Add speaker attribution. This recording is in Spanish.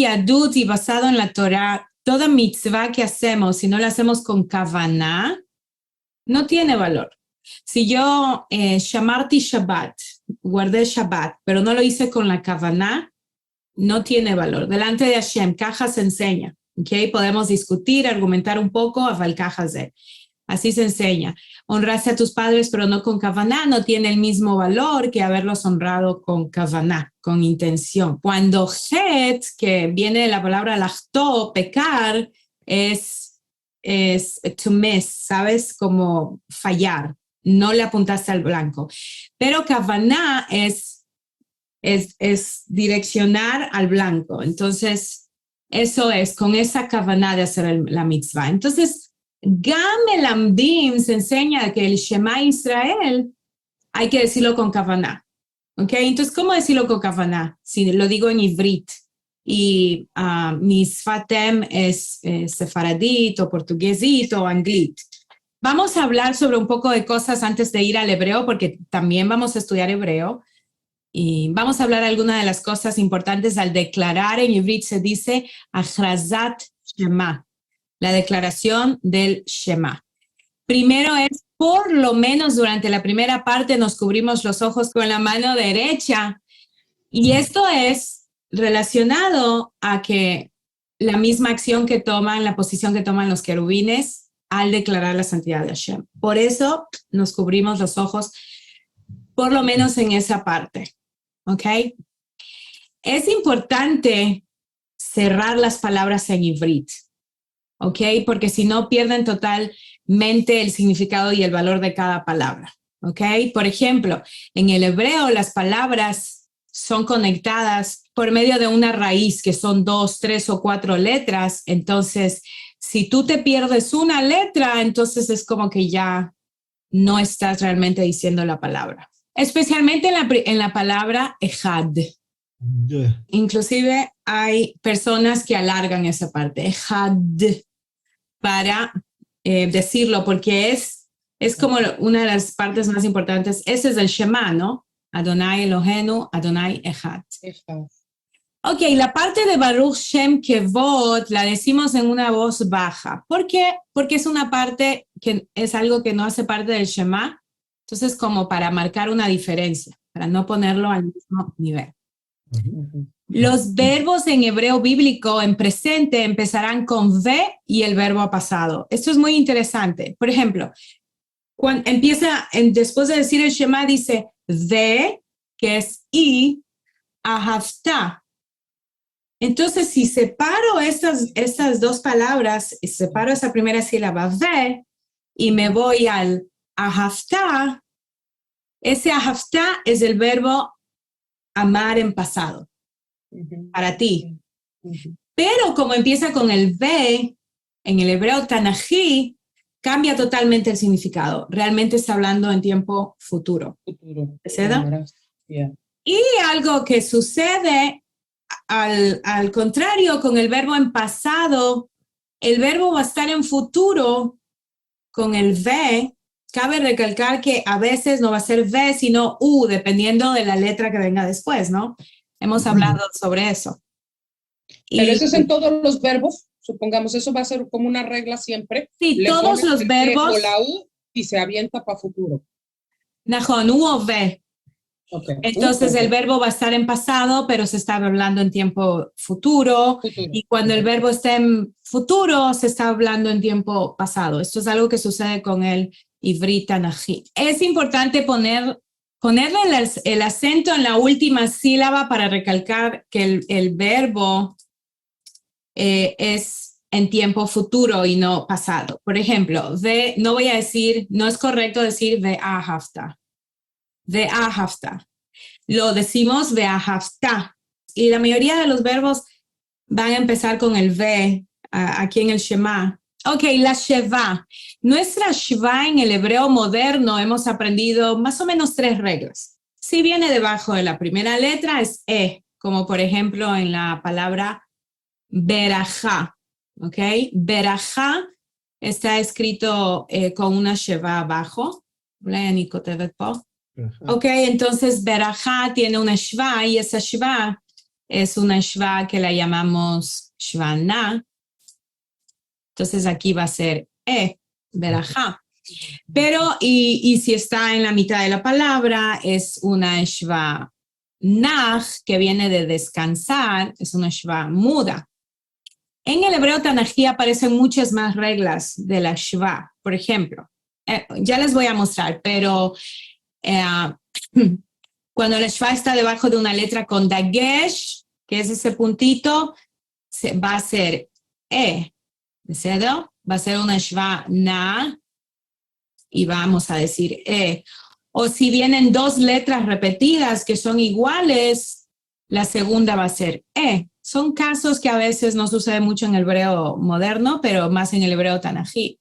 Speaker 1: Yadut y basado en la Torah, toda mitzvah que hacemos, si no la hacemos con kavaná, no tiene valor. Si yo shamarti Shabbat, guardé Shabbat, pero no lo hice con la kavaná, no tiene valor. Delante de Hashem, caja se enseña. ¿Okay? Podemos discutir, argumentar un poco, así se enseña. Honraste a tus padres, pero no con kavaná, no tiene el mismo valor que haberlos honrado con kavaná, con intención. Cuando het, que viene de la palabra lachtó, pecar, es to miss, ¿sabes? Como fallar. No le apuntaste al blanco. Pero kavaná es direccionar al blanco. Entonces, eso es, con esa kavaná de hacer la mitzvah. Entonces, Gam el Amdim se enseña que el Shema Israel hay que decirlo con kavaná. ¿Ok? Entonces, ¿cómo decirlo con kavaná? Si lo digo en ivrit y mi sfatem es sefaradit o portuguesit o anglit. Vamos a hablar sobre un poco de cosas antes de ir al hebreo, porque también vamos a estudiar hebreo. Y vamos a hablar de algunas de las cosas importantes al declarar. En ivrit se dice achrazat Shema, la declaración del Shema. Primero es, por lo menos durante la primera parte nos cubrimos los ojos con la mano derecha. Y esto es relacionado a que la misma acción que toman, la posición que toman los querubines al declarar la santidad de Hashem. Por eso nos cubrimos los ojos, por lo menos en esa parte. ¿Ok? Es importante cerrar las palabras en ivrit. ¿Ok? Porque si no pierden totalmente el significado y el valor de cada palabra. ¿Ok? Por ejemplo, en el hebreo las palabras son conectadas por medio de una raíz que son 2, 3 o 4 letras. Entonces, si tú te pierdes una letra, entonces es como que ya no estás realmente diciendo la palabra. Especialmente en la palabra ejad. Yeah. Inclusive hay personas que alargan esa parte, ejad, para decirlo, porque es como una de las partes más importantes. Ese es el Shema, ¿no? Adonai Elohenu, Adonai Echad. Ok, la parte de Baruch Shem Kevod la decimos en una voz baja. ¿Por qué? Porque es una parte que es algo que no hace parte del Shema. Entonces, como para marcar una diferencia, para no ponerlo al mismo nivel. Los verbos en hebreo bíblico en presente empezarán con ve y el verbo pasado. Esto es muy interesante. Por ejemplo, cuando empieza, después de decir el Shema, dice ve, que es y, ahavta. Entonces, si separo estas dos palabras, separo esa primera sílaba ve y me voy al ahavta, ese ahavta es el verbo amar en pasado. Para ti. Pero como empieza con el ve, en el hebreo tanají, cambia totalmente el significado. Realmente está hablando en tiempo futuro. ¿Verdad? Yeah. Y algo que sucede al contrario con el verbo en pasado, el verbo va a estar en futuro con el ve. Cabe recalcar que a veces no va a ser ve, sino u, dependiendo de la letra que venga después, ¿no? Hemos hablado sobre eso.
Speaker 2: Pero eso es en todos los verbos, supongamos, eso va a ser como una regla siempre.
Speaker 1: Sí, todos los verbos.
Speaker 2: O la U y se avienta para futuro.
Speaker 1: Najón, U o V. Okay. Entonces el verbo va a estar en pasado, pero se está hablando en tiempo futuro. Y cuando el verbo está en futuro, se está hablando en tiempo pasado. Esto es algo que sucede con el ivrit tanají. Es importante ponerle el acento en la última sílaba para recalcar que el verbo es en tiempo futuro y no pasado. Por ejemplo, no voy a decir, no es correcto decir ve'ahavta. Ve'ahavta. Lo decimos ve'ahavta. Y la mayoría de los verbos van a empezar con el ve aquí en el Shema. Ok, la Sheva. Nuestra Sheva en el hebreo moderno hemos aprendido más o menos 3 reglas. Si viene debajo de la primera letra es como por ejemplo en la palabra berajá. Ok, berajá está escrito con una Sheva abajo. Ok, entonces berajá tiene una Shva y esa Shva es una shva que la llamamos shvaná. Entonces aquí va a ser berajá. Pero, y si está en la mitad de la palabra, es una shva nach, que viene de descansar, es una shva muda. En el hebreo tanají aparecen muchas más reglas de la shva. Por ejemplo, ya les voy a mostrar, pero cuando la shva está debajo de una letra con dagesh, que es ese puntito, va a ser ¿de va a ser una shva na, y vamos a decir O si vienen dos letras repetidas que son iguales, la segunda va a ser Son casos que a veces no sucede mucho en el hebreo moderno, pero más en el hebreo tanají.